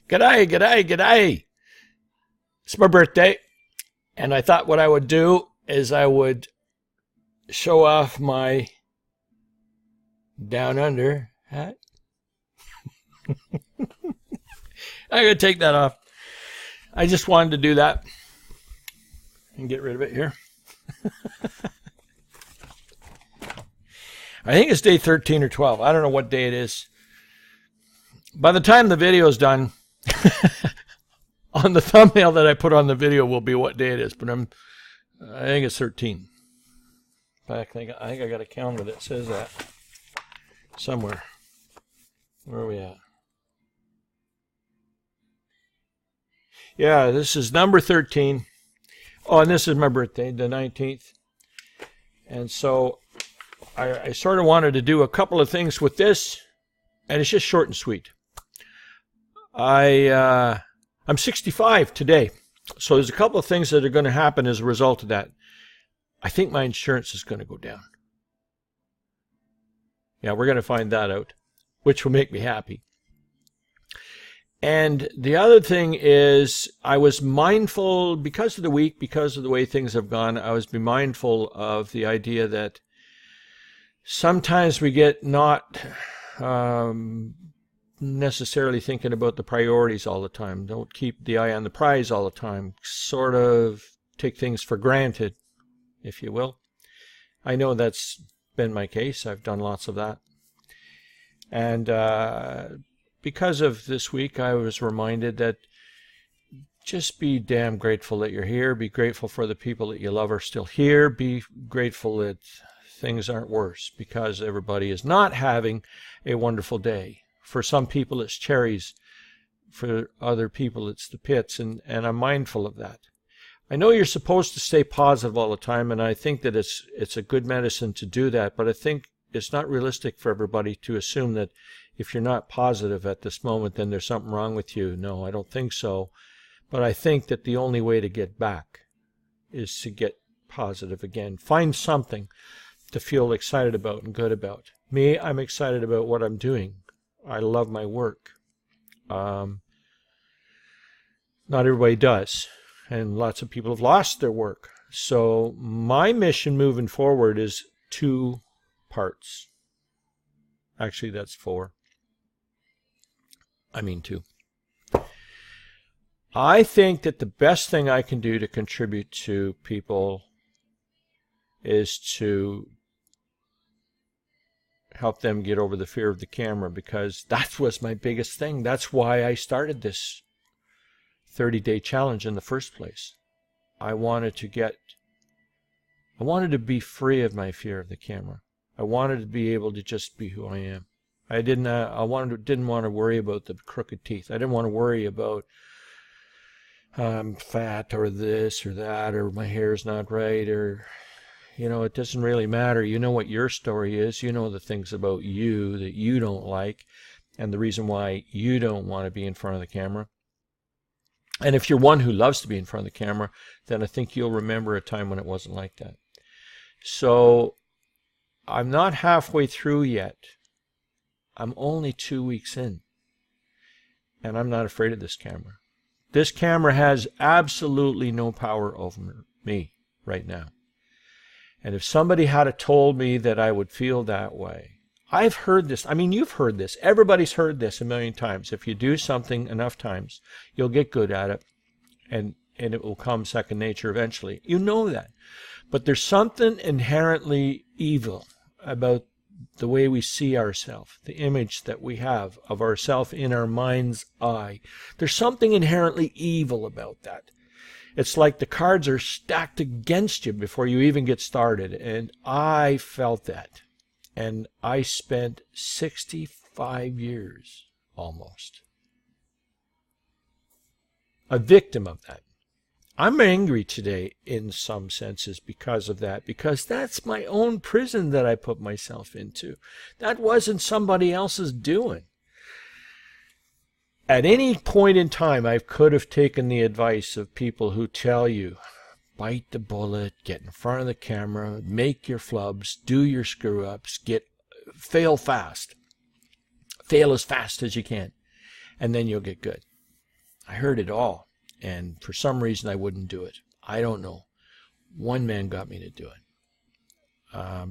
G'day, g'day, g'day. It's my birthday, and I thought what I would do is I would show off my down under hat. I'm going to take that off. I just wanted to do that and get rid of it here. I think it's day 13 or 12. I don't know what day it is. By the time the video is done, on the thumbnail that I put on the video will be what day it is, but I think it's 13. In fact, I think I got a calendar that says that somewhere. Where are we at? Yeah, this is number 13. Oh, and this is my birthday, the 19th. And so I sort of wanted to do a couple of things with this, and it's just short and sweet. I'm 65 today, so there's a couple of things that are going to happen as a result of that. I think my insurance is going to go down. Yeah, we're going to find that out, which will make me happy. And the other thing is, I was mindful, because of the week, because of the way things have gone, I was mindful of the idea that sometimes we get not necessarily thinking about the priorities all the time. Don't keep the eye on the prize all the time. Sort of take things for granted, if you will. I know that's been my case. I've done lots of that. And because of this week, I was reminded that just be damn grateful that you're here. Be grateful for the people that you love are still here. Be grateful that things aren't worse, because everybody is not having a wonderful day. For some people, it's cherries. For other people, it's the pits, and I'm mindful of that. I know you're supposed to stay positive all the time, and I think that it's a good medicine to do that, but I think it's not realistic for everybody to assume that if you're not positive at this moment, then there's something wrong with you. No, I don't think so. But I think that the only way to get back is to get positive again. Find something to feel excited about and good about. Me, I'm excited about what I'm doing. I love my work. Not everybody does, and lots of people have lost their work. So my mission moving forward is 2 parts. Actually, that's 4. I mean 2. I think that the best thing I can do to contribute to people is to help them get over the fear of the camera, because that was my biggest thing. That's why I started this 30-day challenge in the first place. I wanted to be free of my fear of the camera. I wanted to be able to just be who I am. I didn't want to worry about the crooked teeth. I didn't want to worry about I'm fat or this or that, or my hair's not right, or it doesn't really matter. You know what your story is. You know the things about you that you don't like, and the reason why you don't want to be in front of the camera. And if you're one who loves to be in front of the camera, then I think you'll remember a time when it wasn't like that. So I'm not halfway through yet. I'm only 2 weeks in, and I'm not afraid of this camera. This camera has absolutely no power over me right now. And if somebody had told me that I would feel that way, I've heard this. I mean, you've heard this. Everybody's heard this a million times. If you do something enough times, you'll get good at it, and it will come second nature eventually. You know that. But there's something inherently evil about the way we see ourselves, the image that we have of ourselves in our mind's eye. There's something inherently evil about that. It's like the cards are stacked against you before you even get started. And I felt that. And I spent 65 years almost a victim of that. I'm angry today in some senses because of that, because that's my own prison that I put myself into. That wasn't somebody else's doing. At any point in time, I could have taken the advice of people who tell you, bite the bullet, get in front of the camera, make your flubs, do your screw-ups, fail fast. Fail as fast as you can, and then you'll get good. I heard it all, and for some reason I wouldn't do it. I don't know. One man got me to do it.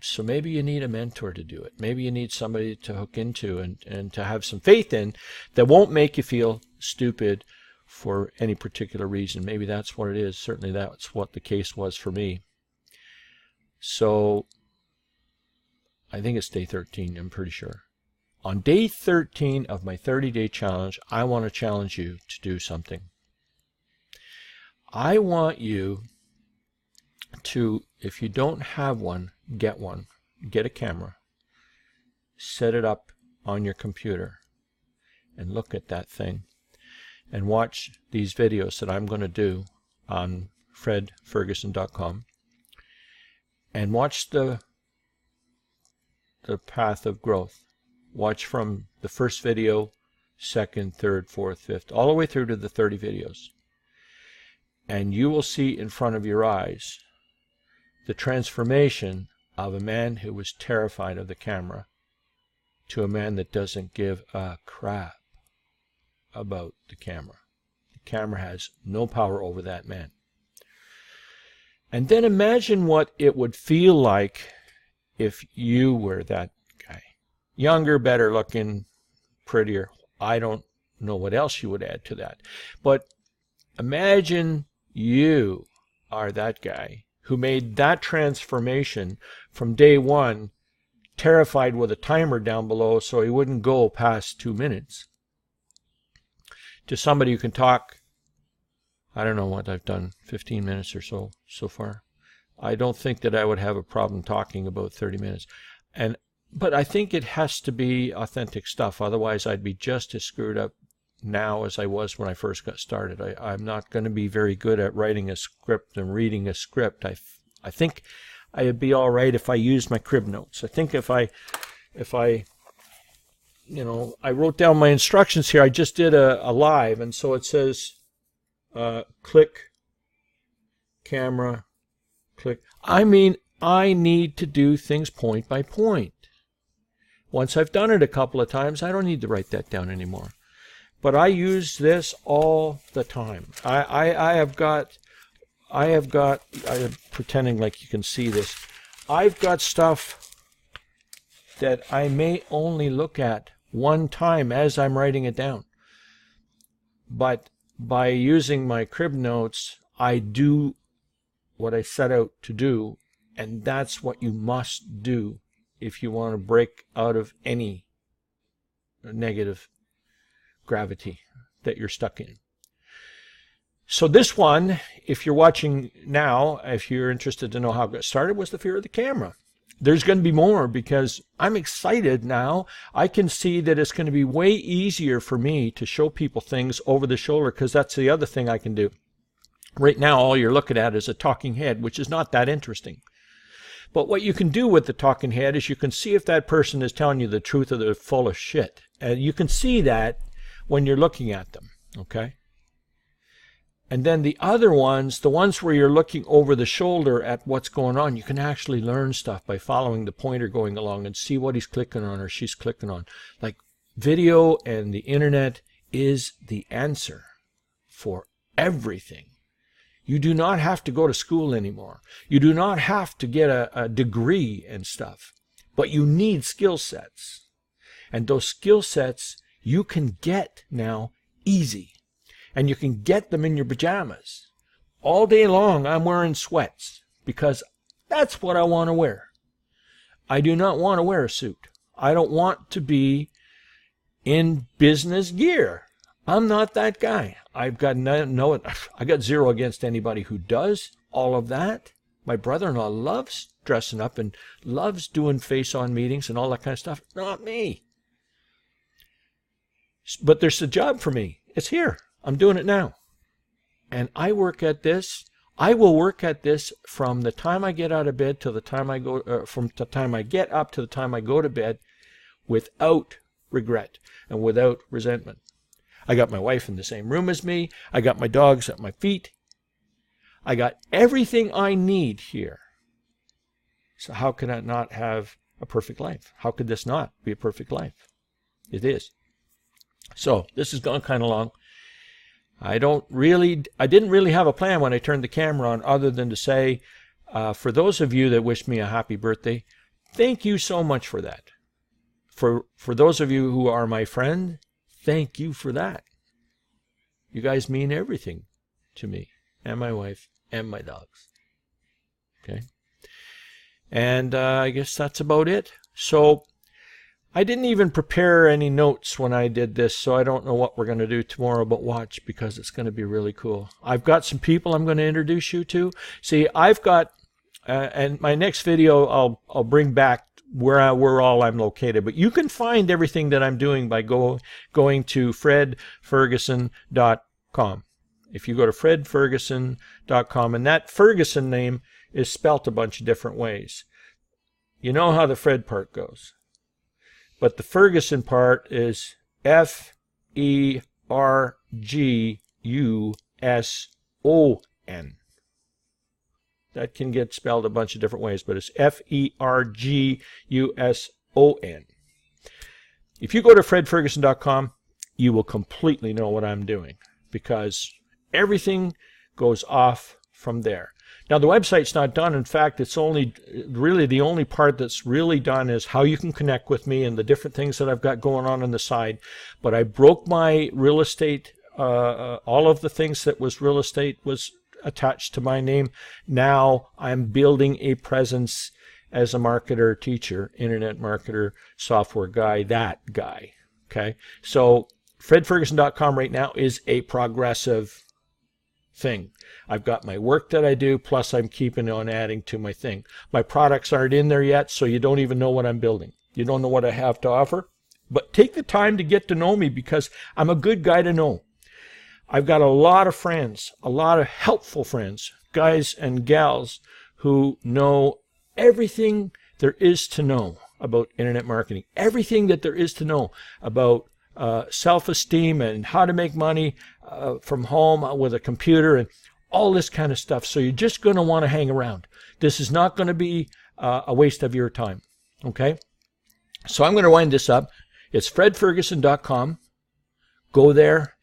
So maybe you need a mentor to do it. Maybe you need somebody to hook into and to have some faith in that won't make you feel stupid for any particular reason. Maybe that's what it is. Certainly that's what the case was for me. So I think it's day 13, I'm pretty sure. On day 13 of my 30-day challenge, I want to challenge you to do something. I want you to, if you don't have one, get one. Get a camera. Set it up on your computer and look at that thing and watch these videos that I'm going to do on fredferguson.com and watch the path of growth. Watch from the first video, second, third, fourth, fifth, all the way through to the 30 videos. And you will see in front of your eyes the transformation of a man who was terrified of the camera to a man that doesn't give a crap about the camera. The camera has no power over that man. And then imagine what it would feel like if you were that guy. Younger, better looking, prettier. I don't know what else you would add to that. But imagine you are that guy who made that transformation from day one, terrified with a timer down below so he wouldn't go past 2 minutes, to somebody who can talk, I don't know what I've done, 15 minutes or so far. I don't think that I would have a problem talking about 30 minutes. But I think it has to be authentic stuff. Otherwise, I'd be just as screwed up now as I was when I first got started. I'm not going to be very good at writing a script and reading a script. I think I'd be all right if I used my crib notes. I think if I I wrote down my instructions here. I just did a live, and so it says click, camera, click. I mean, I need to do things point by point. Once I've done it a couple of times, I don't need to write that down anymore. But I use this all the time. I'm pretending like you can see this. I've got stuff that I may only look at one time as I'm writing it down. But by using my crib notes, I do what I set out to do, and that's what you must do if you want to break out of any negative gravity that you're stuck in. So this one, if you're watching now, if you're interested to know how it got started, was the fear of the camera. There's going to be more because I'm excited now. I can see that it's going to be way easier for me to show people things over the shoulder, because that's the other thing I can do. Right now, all you're looking at is a talking head, which is not that interesting. But what you can do with the talking head is you can see if that person is telling you the truth or they're full of shit. And you can see that when you're looking at them, okay? And then the other ones, the ones where you're looking over the shoulder at what's going on, you can actually learn stuff by following the pointer going along and see what he's clicking on or she's clicking on. Like, video and the internet is the answer for everything. You do not have to go to school anymore. You do not have to get a degree and stuff. But you need skill sets. And those skill sets you can get now easy. And you can get them in your pajamas. All day long I'm wearing sweats because that's what I want to wear. I do not want to wear a suit. I don't want to be in business gear. I'm not that guy. I've got I got zero against anybody who does all of that. My brother-in-law loves dressing up and loves doing face-on meetings and all that kind of stuff. Not me. But there's a job for me. It's here. I'm doing it now. And I work at this. I will work at this from the time I get out of bed to the time I go, from the time I get up to the time I go to bed, without regret and without resentment. I got my wife in the same room as me. I got my dogs at my feet. I got everything I need here. So how can I not have a perfect life? How could this not be a perfect life? It is. So this has gone kind of long. I didn't really have a plan when I turned the camera on other than to say, for those of you that wish me a happy birthday, thank you so much for that. For those of you who are my friend, thank you for that. You guys mean everything to me and my wife and my dogs. Okay? And I guess that's about it. So I didn't even prepare any notes when I did this, so I don't know what we're going to do tomorrow, but watch, because it's going to be really cool. I've got some people I'm going to introduce you to. See, I've got, and my next video I'll bring back where I'm located, but you can find everything that I'm doing by going to fredferguson.com. If you go to fredferguson.com, and that Ferguson name is spelt a bunch of different ways. You know how the Fred part goes. But the Ferguson part is Ferguson. That can get spelled a bunch of different ways, but it's Ferguson. If you go to fredferguson.com, you will completely know what I'm doing, because everything goes off from there. Now, the website's not done. In fact, it's really the only part that's really done is how you can connect with me and the different things that I've got going on the side. But I broke my real estate, all of the things that was real estate was attached to my name. Now I'm building a presence as a marketer, teacher, internet marketer, software guy, that guy. Okay, so fredferguson.com right now is a progressive thing. I've got my work that I do, plus I'm keeping on adding to my thing. My products aren't in there yet, so you don't even know what I'm building. You don't know what I have to offer, but take the time to get to know me, because I'm a good guy to know. I've got a lot of friends, a lot of helpful friends, guys and gals who know everything there is to know about internet marketing, everything that there is to know about self-esteem and how to make money from home with a computer and all this kind of stuff. So you're just going to want to hang around. This is not going to be a waste of your time. Okay? So I'm going to wind this up. It's fredferguson.com. Go there.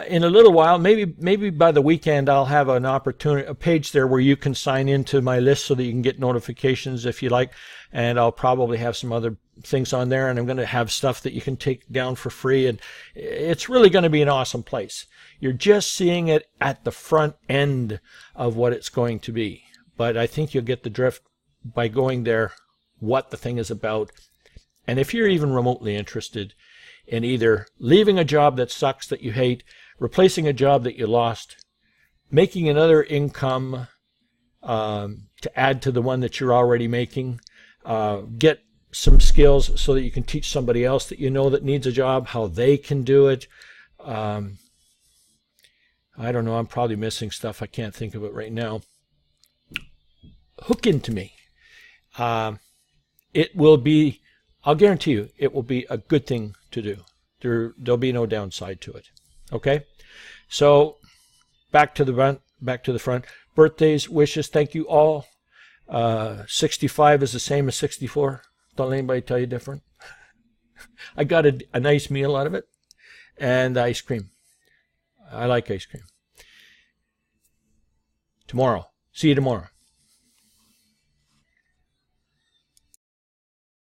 In a little while, maybe by the weekend, I'll have a page there where you can sign into my list so that you can get notifications if you like. And I'll probably have some other things on there, and I'm going to have stuff that you can take down for free. And it's really going to be an awesome place. You're just seeing it at the front end of what it's going to be. But I think you'll get the drift by going there, what the thing is about. And if you're even remotely interested in either leaving a job that sucks, that you hate, replacing a job that you lost, making another income to add to the one that you're already making, get some skills so that you can teach somebody else that you know that needs a job how they can do it. I don't know, I'm probably missing stuff. I can't think of it right now. Hook into me. It will be, I'll guarantee you, it will be a good thing to do. There'll be no downside to it. Okay? So back to the front. Birthdays, wishes, thank you all. 65 is the same as 64. Don't let anybody tell you different. I got a nice meal out of it. And ice cream. I like ice cream. Tomorrow. See you tomorrow.